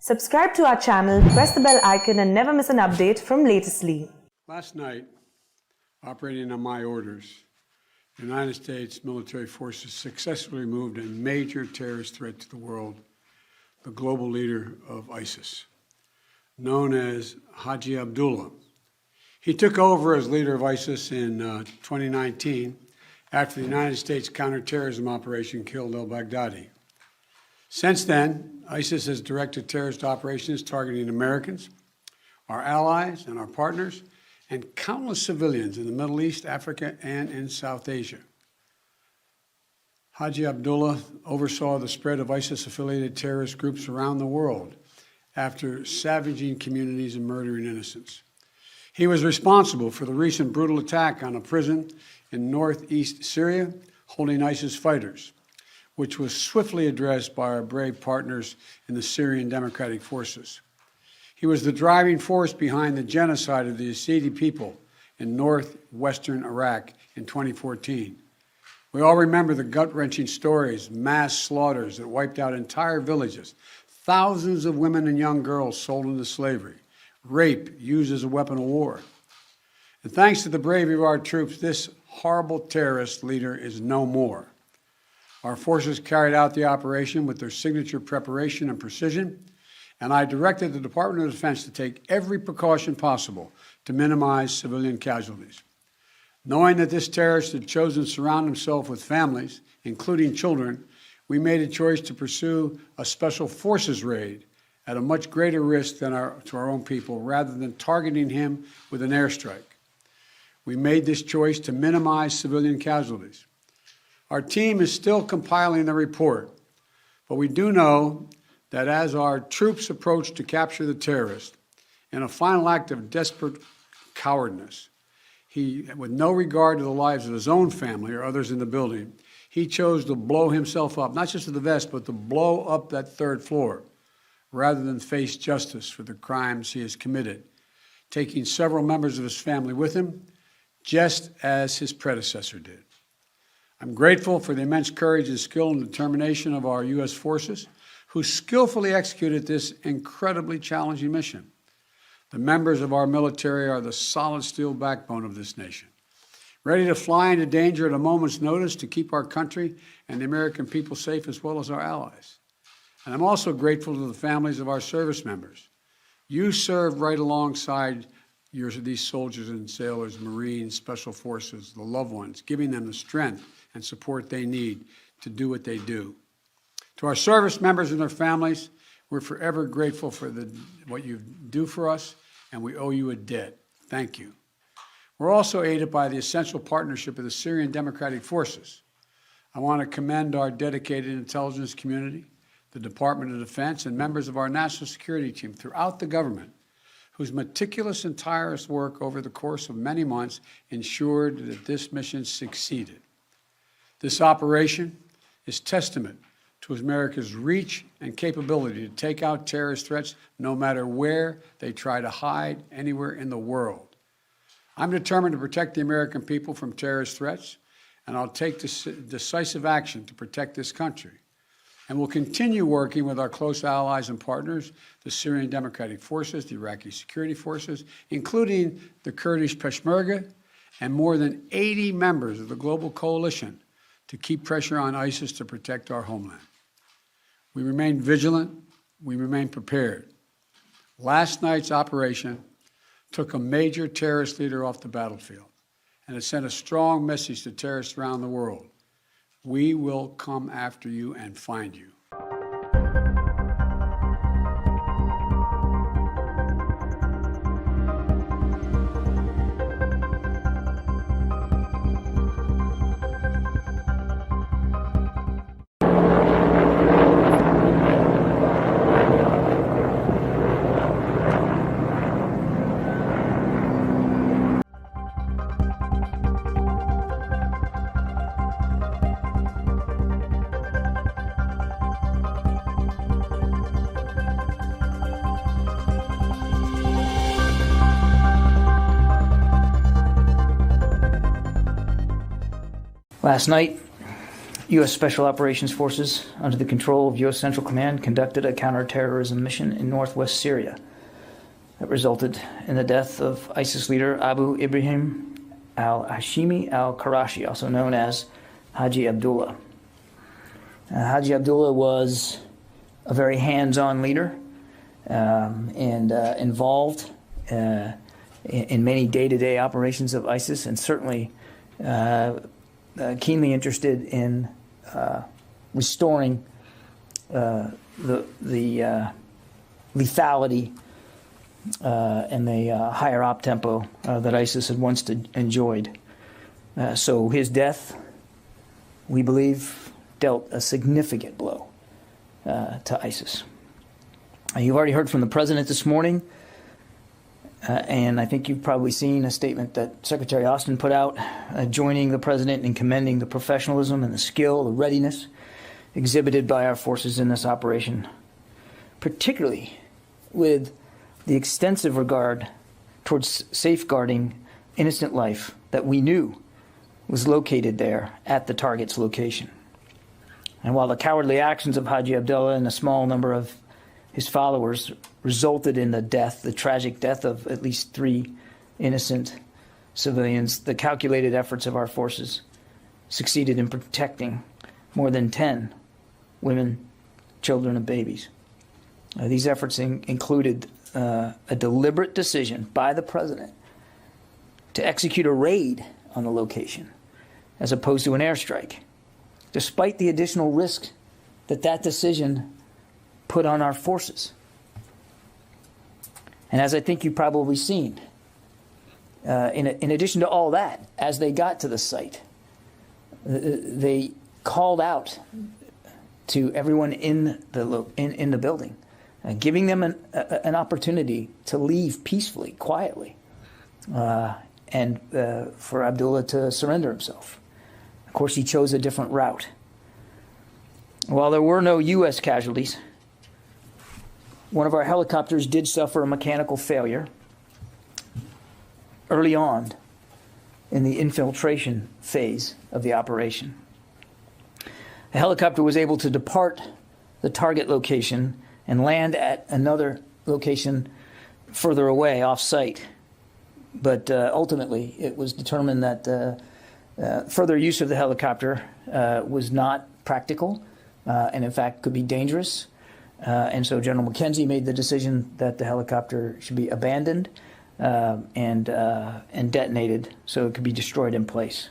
Subscribe to our channel, press the bell icon and never miss an update from Latestly. Last night, operating on my orders, the United States military forces successfully removed a major terrorist threat to the world, the global leader of ISIS, known as Haji Abdullah. He took over as leader of ISIS in 2019 after the United States counterterrorism operation killed al-Baghdadi. Since then, ISIS has directed terrorist operations targeting Americans, our allies and our partners, and countless civilians in the Middle East, Africa, and in South Asia. Haji Abdullah oversaw the spread of ISIS-affiliated terrorist groups around the world after savaging communities and murdering innocents. He was responsible for the recent brutal attack on a prison in northeast Syria holding ISIS fighters, which was swiftly addressed by our brave partners in the Syrian Democratic Forces. He was the driving force behind the genocide of the Yazidi people in northwestern Iraq in 2014. We all remember the gut-wrenching stories, mass slaughters that wiped out entire villages, thousands of women and young girls sold into slavery, rape used as a weapon of war. And thanks to the bravery of our troops, this horrible terrorist leader is no more. Our forces carried out the operation with their signature preparation and precision, and I directed the Department of Defense to take every precaution possible to minimize civilian casualties. Knowing that this terrorist had chosen to surround himself with families, including children, we made a choice to pursue a special forces raid at a much greater risk than to our own people, rather than targeting him with an airstrike. We made this choice to minimize civilian casualties. Our team is still compiling the report, but we do know that as our troops approach to capture the terrorist, in a final act of desperate cowardice, he, with no regard to the lives of his own family or others in the building, he chose to blow himself up, not just to the vest, but to blow up that third floor, rather than face justice for the crimes he has committed, taking several members of his family with him, just as his predecessor did. I'm grateful for the immense courage and skill and determination of our U.S. forces, who skillfully executed this incredibly challenging mission. The members of our military are the solid steel backbone of this nation, ready to fly into danger at a moment's notice to keep our country and the American people safe, as well as our allies. And I'm also grateful to the families of our service members. You served right alongside these soldiers and sailors, Marines, Special Forces, the loved ones, giving them the strength and support they need to do what they do. To our service members and their families, we're forever grateful for what you do for us, and we owe you a debt. Thank you. We're also aided by the essential partnership of the Syrian Democratic Forces. I want to commend our dedicated intelligence community, the Department of Defense, and members of our national security team throughout the government, whose meticulous and tireless work over the course of many months ensured that this mission succeeded. This operation is testament to America's reach and capability to take out terrorist threats no matter where they try to hide anywhere in the world. I'm determined to protect the American people from terrorist threats, and I'll take decisive action to protect this country. And we'll continue working with our close allies and partners, the Syrian Democratic Forces, the Iraqi security forces, including the Kurdish Peshmerga, and more than 80 members of the global coalition to keep pressure on ISIS to protect our homeland. We remain vigilant. We remain prepared. Last night's operation took a major terrorist leader off the battlefield, and it sent a strong message to terrorists around the world. We will come after you and find you. Last night, U.S. Special Operations Forces, under the control of U.S. Central Command, conducted a counterterrorism mission in northwest Syria that resulted in the death of ISIS leader Abu Ibrahim al-Hashimi al-Qurayshi, also known as Haji Abdullah. Haji Abdullah was a very hands-on leader and involved in many day-to-day operations of ISIS, and certainly keenly interested in restoring the lethality and the higher op tempo that ISIS had once enjoyed. So his death, we believe, dealt a significant blow to ISIS. You've already heard from the president this morning, and I think you've probably seen a statement that Secretary Austin put out, joining the president in commending the professionalism and the skill, the readiness exhibited by our forces in this operation, particularly with the extensive regard towards safeguarding innocent life that we knew was located there at the target's location. And while the cowardly actions of Haji Abdullah and a small number of his followers resulted in the tragic death of at least 3 innocent civilians, the calculated efforts of our forces succeeded in protecting more than 10 women, children, and babies. These efforts included a deliberate decision by the president to execute a raid on the location as opposed to an airstrike, despite the additional risk that decision put on our forces. And as I think you've probably seen, in addition to all that, as they got to the site, they called out to everyone in the building, giving them an opportunity to leave peacefully, quietly, and for Abdullah to surrender himself. Of course, he chose a different route. While there were no U.S. casualties, one of our helicopters did suffer a mechanical failure early on in the infiltration phase of the operation. The helicopter was able to depart the target location and land at another location further away, off-site. But ultimately, it was determined that further use of the helicopter was not practical and, in fact, could be dangerous. And so General McKenzie made the decision that the helicopter should be abandoned and detonated so it could be destroyed in place.